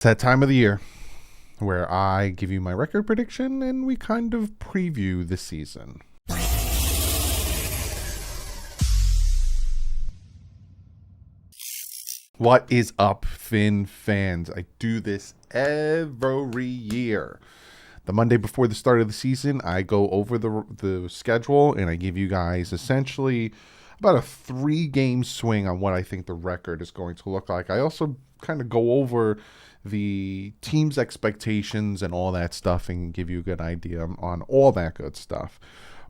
It's that time of the year where I give you my record prediction and we kind of preview the season. What is up, Finn fans? I do this every year. The Monday before the start of the season, I go over the schedule and I give you guys essentially about a 3-game swing on what I think the record is going to look like. I also kind of go over the team's expectations and all that stuff and give you a good idea on all that good stuff.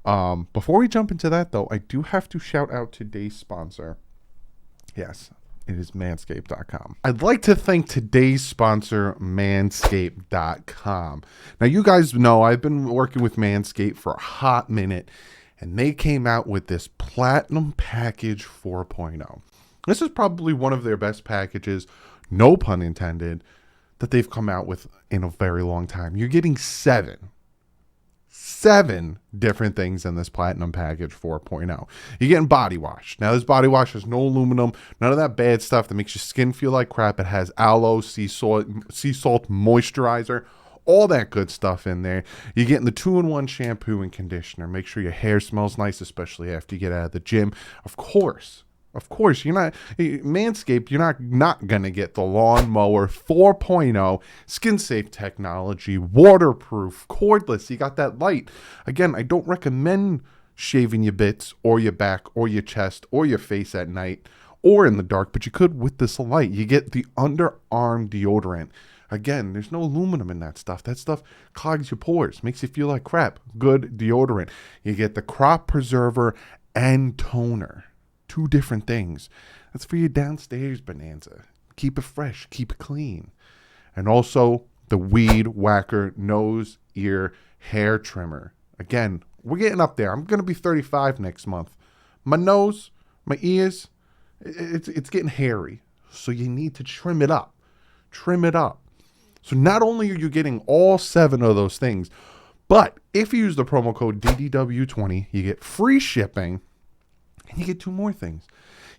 Before we jump into that, though, I do have to shout out today's sponsor. Yes, it is Manscape.com. I'd like to thank today's sponsor, Manscape.com. Now, you guys know I've been working with Manscaped for a hot minute, and they came out with this Platinum Package 4.0. This is probably one of their best packages, no pun intended, that they've come out with in a very long time. You're getting seven different things in this Platinum Package 4.0. You're getting body wash. Now, this body wash has no aluminum, none of that bad stuff that makes your skin feel like crap. It has aloe, sea salt moisturizer, all that good stuff in there. You're getting the 2-in-1 shampoo and conditioner. Make sure your hair smells nice, especially after you get out of the gym. Of course, you're not Manscaped. You're not gonna get the Lawnmower 4.0 skin-safe technology, waterproof, cordless. You got that light. Again, I don't recommend shaving your bits or your back or your chest or your face at night or in the dark, but you could with this light. You get the underarm deodorant. Again, there's no aluminum in that stuff. That stuff clogs your pores, makes you feel like crap. Good deodorant. You get the crop preserver and toner. 2 different things. That's for your downstairs bonanza. Keep it fresh, keep it clean. And also the Weed Whacker nose, ear, hair trimmer. Again, we're getting up there. I'm going to be 35 next month. My nose, my ears, it's getting hairy. So you need to trim it up. Trim it up. So not only are you getting all 7 of those things, but if you use the promo code DDW20, you get free shipping. And you get 2 more things.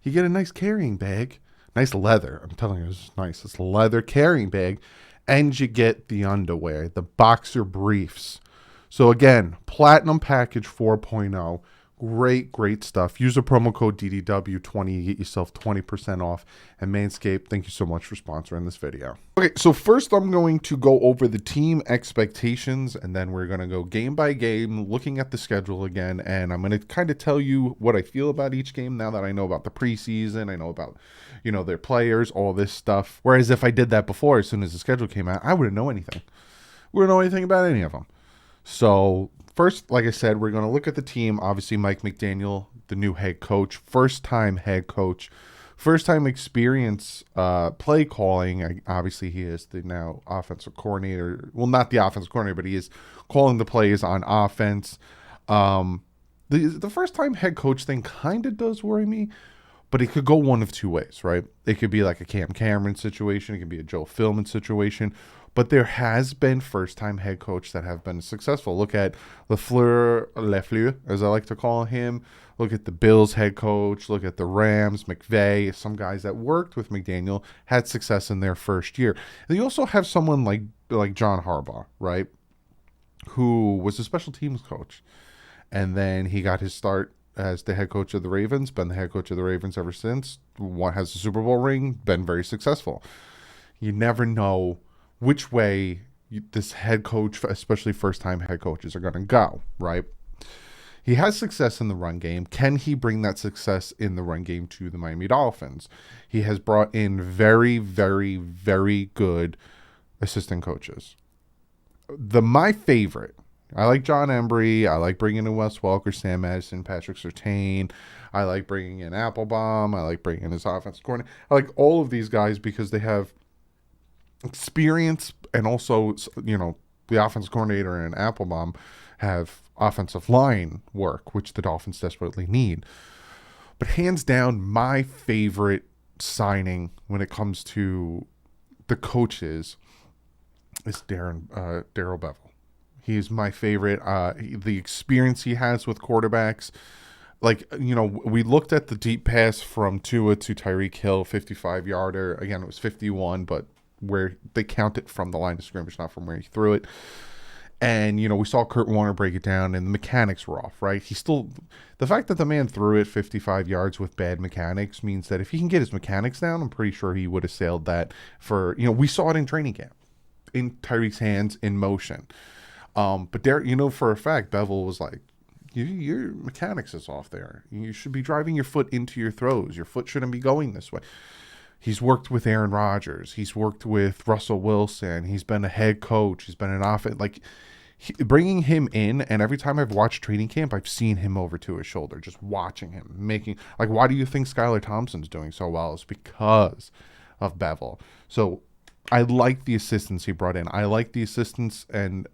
You get a nice carrying bag. Nice leather. I'm telling you, this is nice. It's a leather carrying bag. And you get the underwear, the boxer briefs. So again, Platinum Package 4.0. Great stuff. Use the promo code DDW20. You get yourself 20% off. And Manscaped, thank you so much for sponsoring this video. Okay, so first I'm going to go over the team expectations, and then we're going to go game by game, looking at the schedule again, and I'm going to kind of tell you what I feel about each game now that I know about the preseason, I know about, their players, all this stuff. Whereas if I did that before, as soon as the schedule came out, I wouldn't know anything. We wouldn't know anything about any of them. So first, like I said, we're going to look at the team. Obviously, Mike McDaniel, the new head coach, first-time head coach, first-time experience play calling. Obviously, he is the now offensive coordinator. Well, not the offensive coordinator, but he is calling the plays on offense. The first-time head coach thing kind of does worry me, but it could go one of 2 ways, right? It could be like a Cam Cameron situation. It could be a Joe Philbin situation. But there has been first-time head coach that have been successful. Look at Lafleur, as I like to call him. Look at the Bills head coach. Look at the Rams, McVay. Some guys that worked with McDaniel had success in their first year. And you also have someone like John Harbaugh, right, who was a special teams coach. And then he got his start as the head coach of the Ravens, been the head coach of the Ravens ever since. One has a Super Bowl ring, been very successful. You never know which way this head coach, especially first-time head coaches, are going to go, right? He has success in the run game. Can he bring that success in the run game to the Miami Dolphins? He has brought in very, very, very good assistant coaches. My favorite, I like John Embry. I like bringing in Wes Welker, Sam Madison, Patrick Surtain. I like bringing in Applebaum. I like bringing in his offensive coordinator. I like all of these guys because they have experience, and also, the offensive coordinator and Applebaum have offensive line work, which the Dolphins desperately need. But hands down, my favorite signing when it comes to the coaches is Darrell Bevell. He is my favorite. The experience he has with quarterbacks. We looked at the deep pass from Tua to Tyreek Hill, 55-yarder. Again, it was 51, but where they count it from the line of scrimmage, not from where he threw it. And, we saw Kurt Warner break it down, and the mechanics were off, right? The fact that the man threw it 55 yards with bad mechanics means that if he can get his mechanics down, I'm pretty sure he would have sailed that we saw it in training camp, in Tyreek's hands, in motion. But there, for a fact, Bevel was like, your mechanics is off there. You should be driving your foot into your throws. Your foot shouldn't be going this way. He's worked with Aaron Rodgers. He's worked with Russell Wilson. He's been a head coach. He's been an offense. Bringing him in, and every time I've watched training camp, I've seen him over to his shoulder, just watching him, why do you think Skylar Thompson's doing so well? It's because of Bevel. So I like the assistants he brought in. I like the assistants and,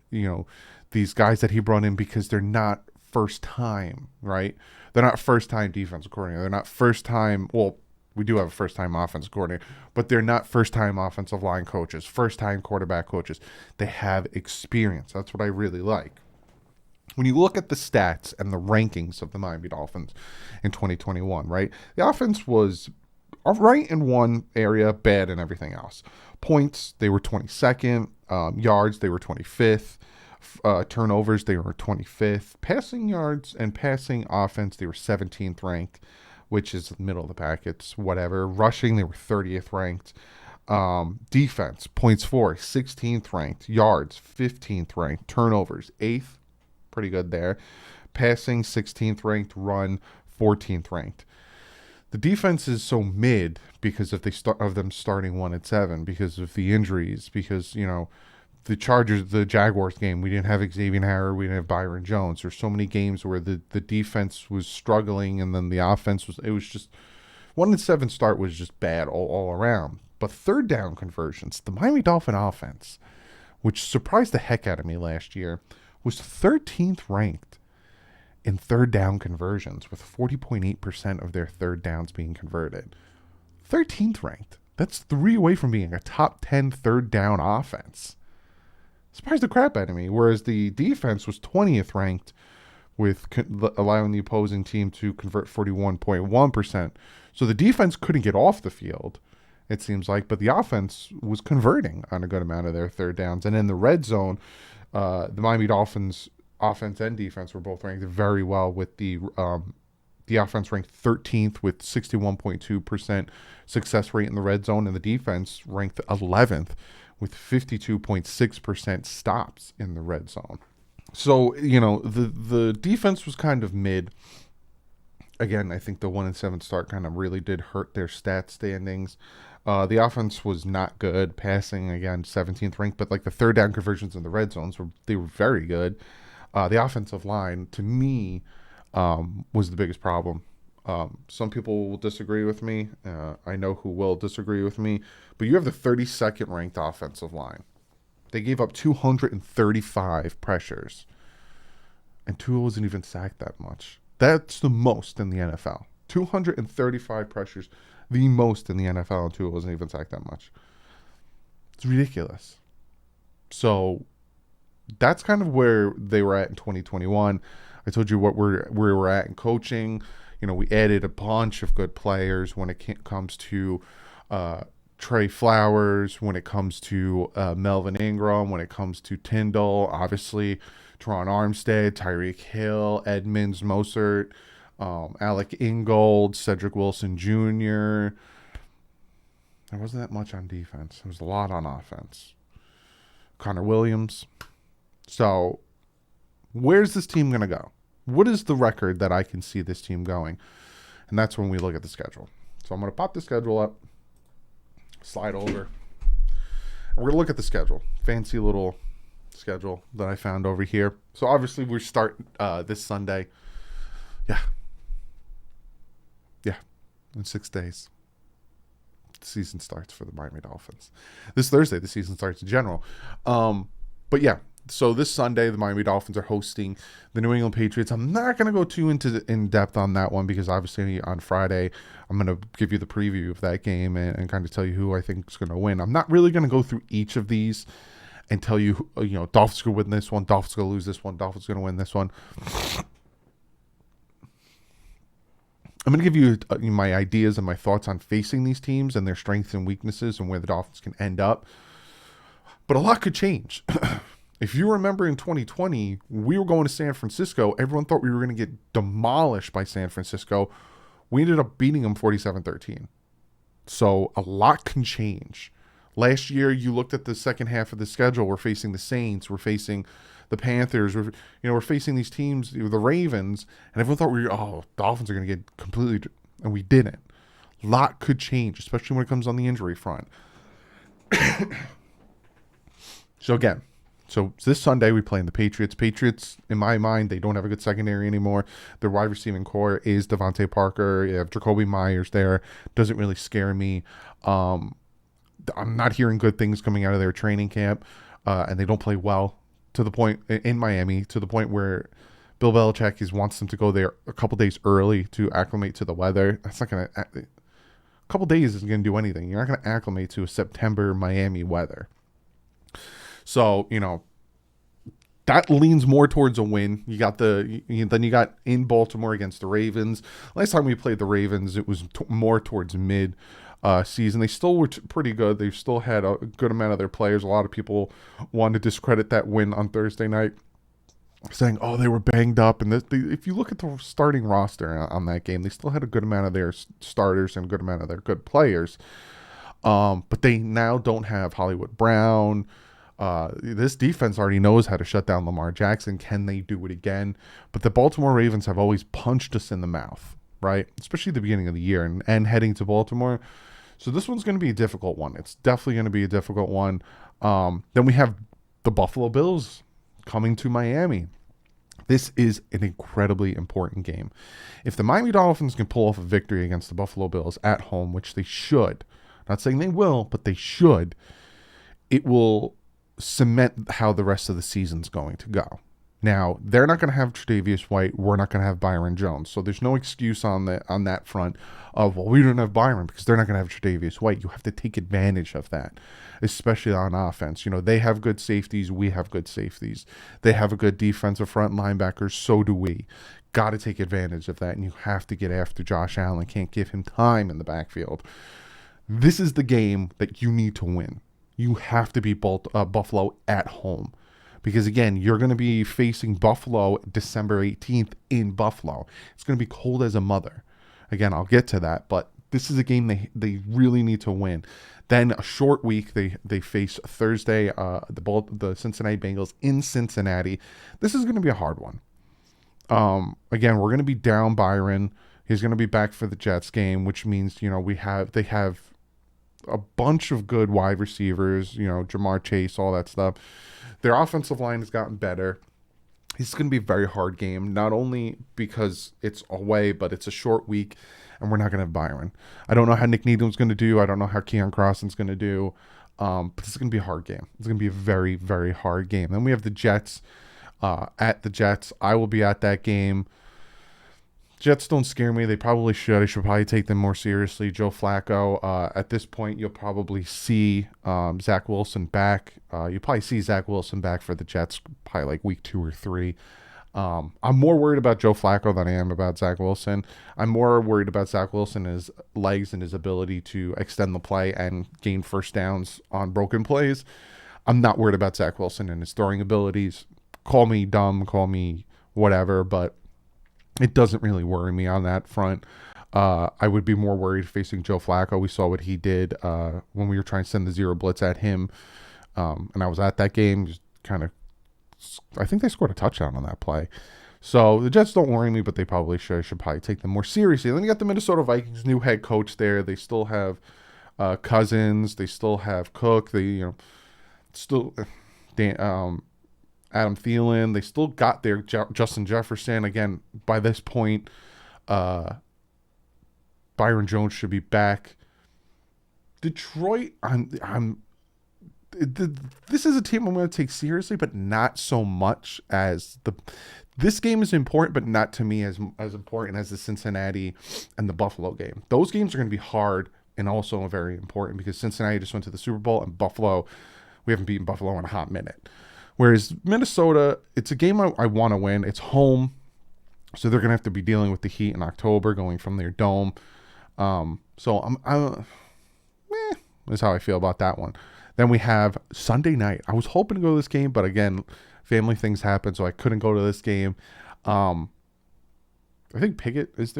these guys that he brought in because they're not first time, right? They're not first time defensive coordinator. They're not first time, we do have a first-time offensive coordinator, but they're not first-time offensive line coaches, first-time quarterback coaches. They have experience. That's what I really like. When you look at the stats and the rankings of the Miami Dolphins in 2021, right, the offense was right in one area, bad in everything else. Points, they were 22nd. Yards, they were 25th. Turnovers, they were 25th. Passing yards and passing offense, they were 17th ranked, which is the middle of the pack. It's whatever. Rushing, they were 30th ranked. Defense, points for, 16th ranked. Yards, 15th ranked. Turnovers, 8th. Pretty good there. Passing, 16th ranked. Run, 14th ranked. The defense is so mid because of them starting 1-7, because of the injuries, because, the Chargers, the Jaguars game, we didn't have Xavier Howard, we didn't have Byron Jones. There's so many games where the defense was struggling, and then the offense it was just 1-7 start was just bad all around. But third down conversions, the Miami Dolphin offense, which surprised the heck out of me last year, was 13th ranked in third down conversions, with 40.8% of their third downs being converted. 13th ranked. That's 3 away from being a top 10 third down offense. Surprised the crap out of me. Whereas the defense was 20th ranked, with allowing the opposing team to convert 41.1%. So the defense couldn't get off the field, it seems like, but the offense was converting on a good amount of their third downs. And in the red zone, the Miami Dolphins offense and defense were both ranked very well, with the offense ranked 13th with 61.2% success rate in the red zone, and the defense ranked 11th with 52.6% stops in the red zone. So, the defense was kind of mid. Again, I think the 1-7 start kind of really did hurt their stat standings. The offense was not good. Passing, again, 17th ranked, but the third down conversions in the red zones were very good. The offensive line, to me, was the biggest problem. Some people will disagree with me. I know who will disagree with me. But you have the 32nd ranked offensive line. They gave up 235 pressures. And Tua wasn't even sacked that much. That's the most in the NFL. 235 pressures, the most in the NFL, and Tua wasn't even sacked that much. It's ridiculous. So that's kind of where they were at in 2021. I told you where we're at in coaching. We added a bunch of good players when it comes to Trey Flowers, when it comes to Melvin Ingram, when it comes to Tyndall, obviously Teron Armstead, Tyreek Hill, Edmonds, Mostert, Alec Ingold, Cedric Wilson Jr. There wasn't that much on defense. There was a lot on offense. Connor Williams. So where's this team going to go? What is the record that I can see this team going? And that's when we look at the schedule. So I'm going to pop the schedule up, slide over, and we're going to look at the schedule. Fancy little schedule that I found over here. So obviously we start this Sunday. Yeah, in 6 days. The season starts for the Miami Dolphins. This Thursday, the season starts in general. But yeah. So this Sunday, the Miami Dolphins are hosting the New England Patriots. I'm not going to go too in depth on that one because obviously on Friday, I'm going to give you the preview of that game and kind of tell you who I think is going to win. I'm not really going to go through each of these and tell you, Dolphins going to win this one, Dolphins going to lose this one, Dolphins going to win this one. I'm going to give you my ideas and my thoughts on facing these teams and their strengths and weaknesses and where the Dolphins can end up. But a lot could change. If you remember in 2020, we were going to San Francisco. Everyone thought we were going to get demolished by San Francisco. We ended up beating them 47-13. So a lot can change. Last year, you looked at the second half of the schedule. We're facing the Saints. We're facing the Panthers. We're facing these teams, the Ravens, and everyone thought Dolphins are going to get completely, and we didn't. A lot could change, especially when it comes on the injury front. So this Sunday we play in the Patriots. Patriots, in my mind, they don't have a good secondary anymore. Their wide receiving core is Devontae Parker. You have Jacoby Myers there. Doesn't really scare me. I'm not hearing good things coming out of their training camp, and they don't play well to the point in Miami, to the point where Bill Belichick wants them to go there a couple days early to acclimate to the weather. That's not going to. A couple days isn't going to do anything. You're not going to acclimate to a September Miami weather. So, that leans more towards a win. You got then you got in Baltimore against the Ravens. Last time we played the Ravens, it was more towards mid season. They still were pretty good. They still had a good amount of their players. A lot of people wanted to discredit that win on Thursday night, saying, they were banged up. And if you look at the starting roster on that game, they still had a good amount of their starters and a good amount of their good players. But they now don't have Hollywood Brown. This defense already knows how to shut down Lamar Jackson. Can they do it again? But the Baltimore Ravens have always punched us in the mouth, right? Especially at the beginning of the year and heading to Baltimore. So this one's going to be a difficult one. It's definitely going to be a difficult one. Then we have the Buffalo Bills coming to Miami. This is an incredibly important game. If the Miami Dolphins can pull off a victory against the Buffalo Bills at home, which they should, not saying they will, but they should, it will cement how the rest of the season's going to go. Now, they're not going to have Tre'Davious White. We're not going to have Byron Jones. So there's no excuse on that front of, we don't have Byron because they're not going to have Tre'Davious White. You have to take advantage of that, especially on offense. They have good safeties. We have good safeties. They have a good defensive front linebackers. So do we. Got to take advantage of that, and you have to get after Josh Allen. Can't give him time in the backfield. This is the game that you need to win. You have to beat Buffalo at home. Because, again, you're going to be facing Buffalo December 18th in Buffalo. It's going to be cold as a mother. Again, I'll get to that. But this is a game they really need to win. Then a short week, they face Thursday, the Cincinnati Bengals in Cincinnati. This is going to be a hard one. Again, we're going to be down Byron. He's going to be back for the Jets game, which means, they have a bunch of good wide receivers, Jamar Chase, all that stuff. Their offensive line has gotten better. It's going to be a very hard game, not only because it's away, but it's a short week, and we're not going to have Byron. I don't know how Nick Needham's going to do. I don't know how Keon Crosson's going to do. But it's going to be a hard game. It's going to be a very, very hard game. Then we have the Jets at the Jets. I will be at that game. Jets don't scare me. They probably should. I should probably take them more seriously. Joe Flacco. At this point, you'll probably see Zach Wilson back. You'll probably see Zach Wilson back for the Jets probably like week 2 or 3. I'm more worried about Joe Flacco than I am about Zach Wilson. I'm more worried about Zach Wilson, his legs and his ability to extend the play and gain first downs on broken plays. I'm not worried about Zach Wilson and his throwing abilities. Call me dumb, call me whatever, but it doesn't really worry me on that front. I would be more worried facing Joe Flacco. We saw what he did when we were trying to send the zero blitz at him. And I was at that game. Just kind of, I think they scored a touchdown on that play. So the Jets don't worry me, but they probably should. I should probably take them more seriously. And then you got the Minnesota Vikings, new head coach there. They still have Cousins. They still have Cook. They, still Adam Thielen. They still got their Justin Jefferson. Again, by this point, Byron Jones should be back. Detroit, this is a team I'm going to take seriously, but not so much as this game is important, but not to me as important as the Cincinnati and the Buffalo game. Those games are going to be hard and also very important because Cincinnati just went to the Super Bowl and Buffalo, we haven't beaten Buffalo in a hot minute. Whereas Minnesota, it's a game I want to win. It's home. So they're going to have to be dealing with the heat in October going from their dome. So that's how I feel about that one. Then we have Sunday night. I was hoping to go to this game, but again, family things happen, so I couldn't go to this game. I think Pickett is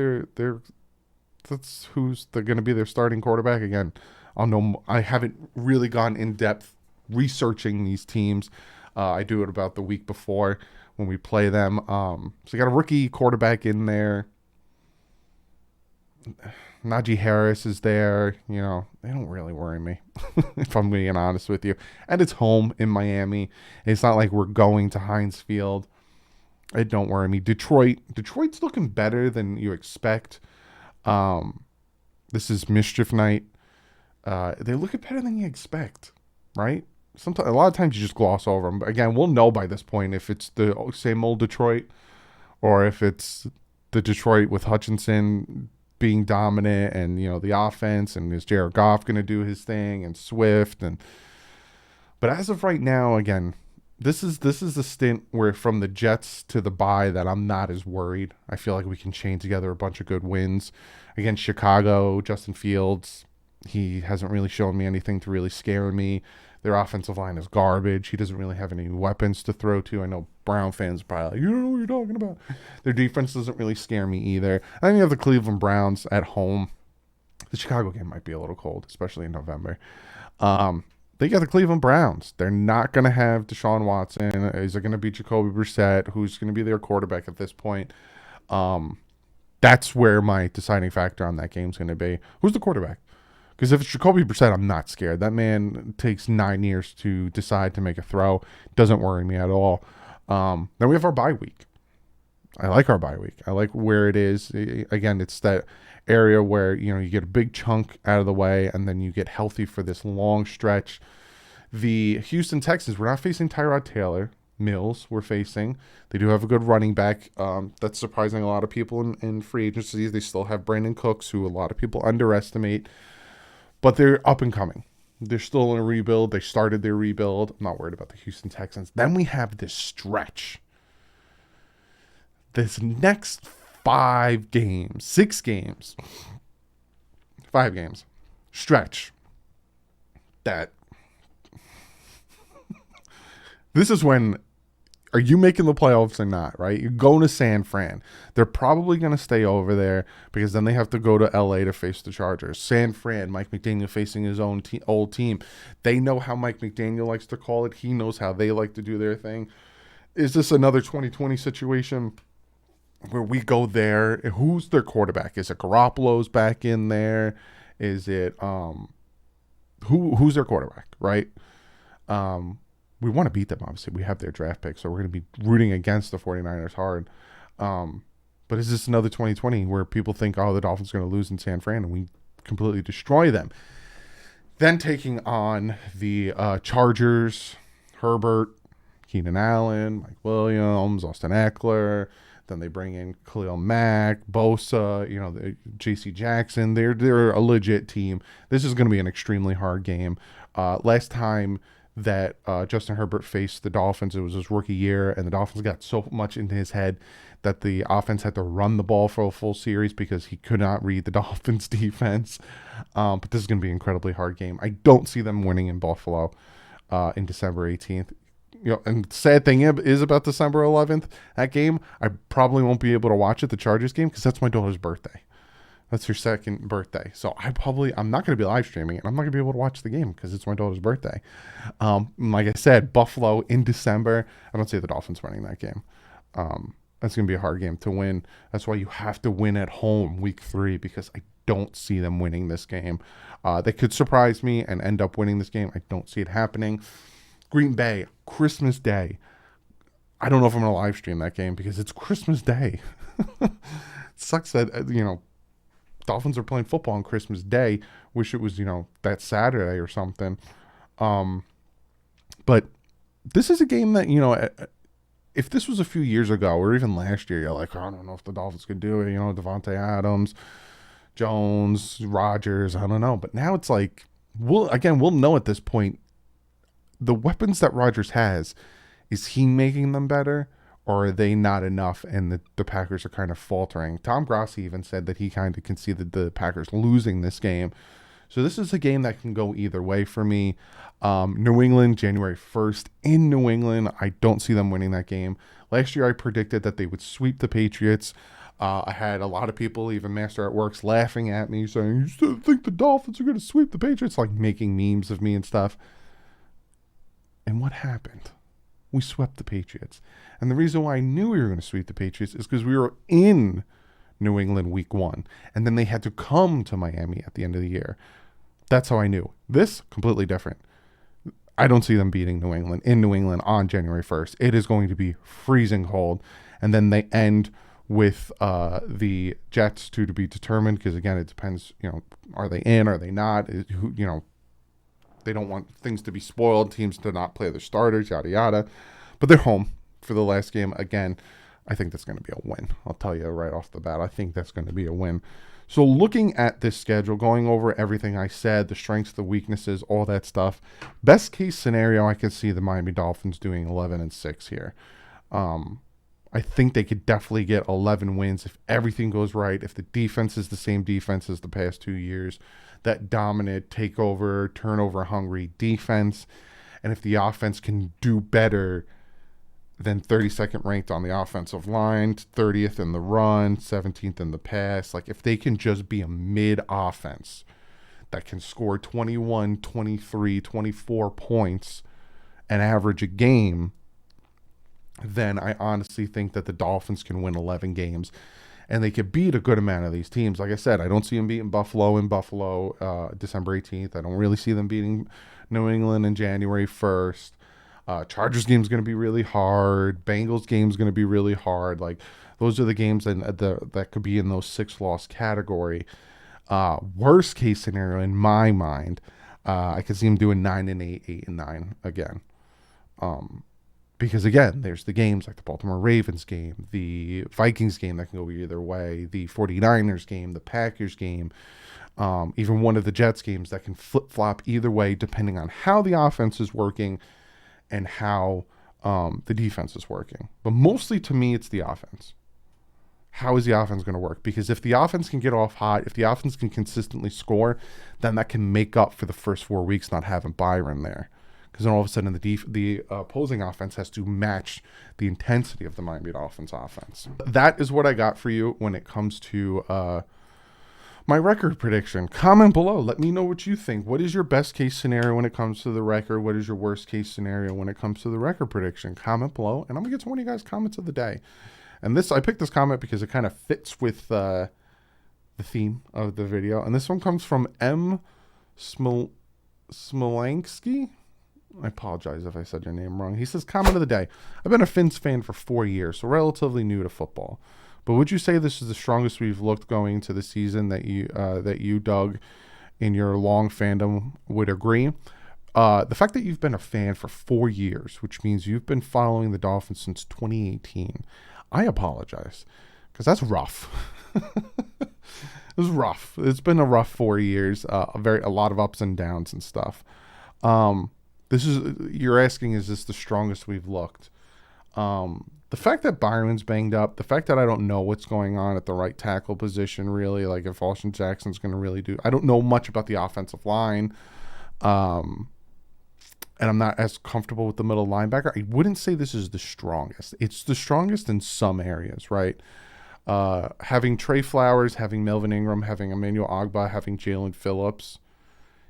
that's who's going to be their starting quarterback. Again, I'll know. I haven't really gone in depth researching these teams. I do it about the week before when we play them. So you got a rookie quarterback in there. Najee Harris is there. You know, they don't really worry me, if I'm being honest with you. And it's home in Miami. It's not like we're going to Heinz Field. It don't worry me. Detroit's looking better than you expect. This is mischief night. They look better than you expect, right? Sometimes, a lot of times you just gloss over them. But again, we'll know by this point if it's the same old Detroit or if it's the Detroit with Hutchinson being dominant and, you know, the offense, and is Jared Goff going to do his thing, and Swift. But as of right now, again, this is the stint where from the Jets to the bye that I'm not as worried. I feel like we can chain together a bunch of good wins. Against Chicago, Justin Fields, he hasn't really shown me anything to really scare me. Their offensive line is garbage. He doesn't really have any weapons to throw to. I know Brown fans are probably like, you don't know what you're talking about. Their defense doesn't really scare me either. And then you have the Cleveland Browns at home. The Chicago game might be a little cold, especially in November. They got the Cleveland Browns. They're not going to have Deshaun Watson. Is it going to be Jacoby Brissett, who's going to be their quarterback at this point? That's where my deciding factor on that game is going to be. Who's the quarterback? Because if it's Jacoby Brissett, I'm not scared. That man takes 9 years to decide to make a throw. Doesn't worry me at all. Then we have our bye week. I like our bye week. I like where it is. Again, it's that area where, you know, you get a big chunk out of the way and then you get healthy for this long stretch. The Houston Texans, we're not facing Tyrod Taylor. Mills we're facing. They do have a good running back. That's surprising a lot of people in free agency. They still have Brandon Cooks, who a lot of people underestimate. But they're up and coming. They're still in a rebuild. They started their rebuild. I'm not worried about the Houston Texans. Then we have this stretch. This next 5 games, 6 games, 5 games, stretch. That. This is when, are you making the playoffs or not, right? You're going to San Fran. They're probably going to stay over there because then they have to go to LA to face the Chargers. San Fran, Mike McDaniel facing his own old team. They know how Mike McDaniel likes to call it. He knows how they like to do their thing. Is this another 2020 situation where we go there? Who's their quarterback? Is it Garoppolo's back in there? Is it who's their quarterback, right? We want to beat them, obviously. We have their draft pick, so we're going to be rooting against the 49ers hard. But is this another 2020 where people think, oh, the Dolphins are going to lose in San Fran, and we completely destroy them? Then taking on the Chargers, Herbert, Keenan Allen, Mike Williams, Austin Eckler. Then they bring in Khalil Mack, Bosa, you know, J.C. Jackson. They're a legit team. This is going to be an extremely hard game. Last time that Justin Herbert faced the Dolphins, it was his rookie year, and the Dolphins got so much into his head that the offense had to run the ball for a full series because he could not read the Dolphins defense. But this is going to be an incredibly hard game. I don't see them winning in Buffalo in December 18th. You know, and the sad thing is about December 11th, that game, I probably won't be able to watch it, the Chargers game, because that's my daughter's birthday. That's her second birthday. So I'm not going to be live streaming it. I'm not going to be able to watch the game because it's my daughter's birthday. Like I said, Buffalo in December. I don't see the Dolphins winning that game. That's going to be a hard game to win. That's why you have to win at home week 3, because I don't see them winning this game. They could surprise me and end up winning this game. I don't see it happening. Green Bay, Christmas Day. I don't know if I'm going to live stream that game because it's Christmas Day. It sucks that, you know, Dolphins are playing football on Christmas Day. Wish it was, you know, that Saturday or something. But this is a game that, you know, if this was a few years ago or even last year, you're like, oh, I don't know if the Dolphins could do it. You know, Devontae Adams, Jones, Rodgers, I don't know. But now it's like, we'll know at this point, the weapons that Rodgers has, is he making them better? or are they not enough and the Packers are kind of faltering? Tom Grassi even said that he kind of conceded the Packers losing this game. So this is a game that can go either way for me. New England, January 1st in New England. I don't see them winning that game. Last year I predicted that they would sweep the Patriots. I had a lot of people, even Master at Works, laughing at me, saying, you still think the Dolphins are going to sweep the Patriots? Like making memes of me and stuff. And what happened? We swept the Patriots. And the reason why I knew we were going to sweep the Patriots is because we were in New England week 1. And then they had to come to Miami at the end of the year. That's how I knew. This, completely different. I don't see them beating New England in New England on January 1st. It is going to be freezing cold. And then they end with the Jets to be determined, because again, it depends, are they in, are they not? They don't want things to be spoiled, teams to not play their starters, yada yada. But they're home for the last game. Again, I think that's going to be a win. I'll tell you right off the bat, I think that's going to be a win. So looking at this schedule, going over everything I said, the strengths, the weaknesses, all that stuff, best case scenario, I can see the Miami Dolphins doing 11-6 here. I think they could definitely get 11 wins if everything goes right, if the defense is the same defense as the past 2 years, that dominant, takeover, turnover-hungry defense, and if the offense can do better than 32nd ranked on the offensive line, 30th in the run, 17th in the pass, like if they can just be a mid-offense that can score 21, 23, 24 points and average a game, then I honestly think that the Dolphins can win 11 games and they could beat a good amount of these teams. Like I said, I don't see them beating Buffalo in Buffalo December 18th. I don't really see them beating New England in January 1st. Chargers game is going to be really hard. Bengals game is going to be really hard. Like those are the games that could be in those 6-loss category. Worst case scenario in my mind, I could see them doing 9-8, 8-9 again. Because again, there's the games like the Baltimore Ravens game, the Vikings game that can go either way, the 49ers game, the Packers game, even one of the Jets games that can flip-flop either way depending on how the offense is working and how the defense is working. But mostly to me, it's the offense. How is the offense going to work? Because if the offense can get off hot, if the offense can consistently score, then that can make up for the first 4 weeks not having Byron there. Because then all of a sudden the opposing offense has to match the intensity of the Miami Dolphins offense. That is what I got for you when it comes to my record prediction. Comment below. Let me know what you think. What is your best case scenario when it comes to the record? What is your worst case scenario when it comes to the record prediction? Comment below, and I'm going to get to one of you guys' comments of the day. And I picked this comment because it kind of fits with the theme of the video. And this one comes from M. Smolanski. I apologize if I said your name wrong. He says, comment of the day. I've been a Fins fan for 4 years, so relatively new to football. But would you say this is the strongest we've looked going into the season that you, Doug, in your long fandom would agree? The fact that you've been a fan for 4 years, which means you've been following the Dolphins since 2018, I apologize, because that's rough. It was rough. It's been a rough 4 years, a lot of ups and downs and stuff. You're asking, is this the strongest we've looked? The fact that Byron's banged up, the fact that I don't know what's going on at the right tackle position, really, like if Austin Jackson's going to really do, I don't know much about the offensive line. And I'm not as comfortable with the middle linebacker. I wouldn't say this is the strongest. It's the strongest in some areas, right? Having Trey Flowers, having Melvin Ingram, having Emmanuel Ogbah, having Jalen Phillips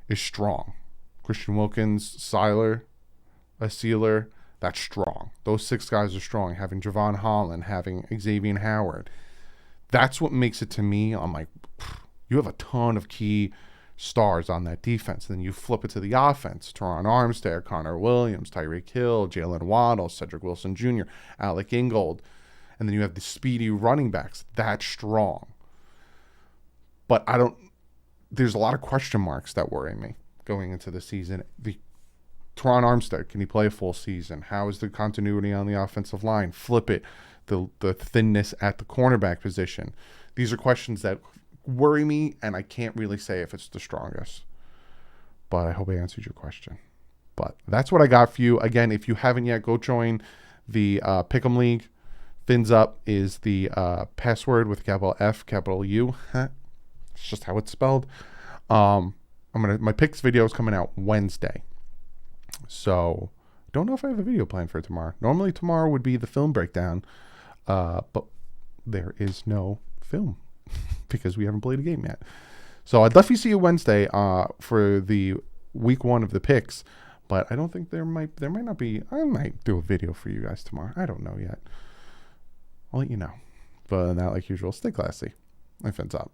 is strong. Christian Wilkins, Sealer, that's strong. Those 6 guys are strong. Having Javon Holland, having Xavier Howard. That's what makes it to me. I'm like, you have a ton of key stars on that defense. Then you flip it to the offense. Teron Armstead, Connor Williams, Tyreek Hill, Jalen Waddle, Cedric Wilson Jr., Alec Ingold. And then you have the speedy running backs. That's strong. But there's a lot of question marks that worry me going into the season. The Teron Armstead, can he play a full season? How is the continuity on the offensive line? Flip it. The thinness at the cornerback position. These are questions that worry me, and I can't really say if it's the strongest. But I hope I answered your question. But that's what I got for you. Again, if you haven't yet, go join the Pick'em League. Fins up is the password with capital F, capital U. It's just how it's spelled. My picks video is coming out Wednesday. So don't know if I have a video planned for tomorrow. Normally tomorrow would be the film breakdown. But there is no film because we haven't played a game yet. So I'd love to see you Wednesday for the week 1 of the picks. But I don't think there might not be. I might do a video for you guys tomorrow. I don't know yet. I'll let you know. But not like usual. Stay classy. My Fins up.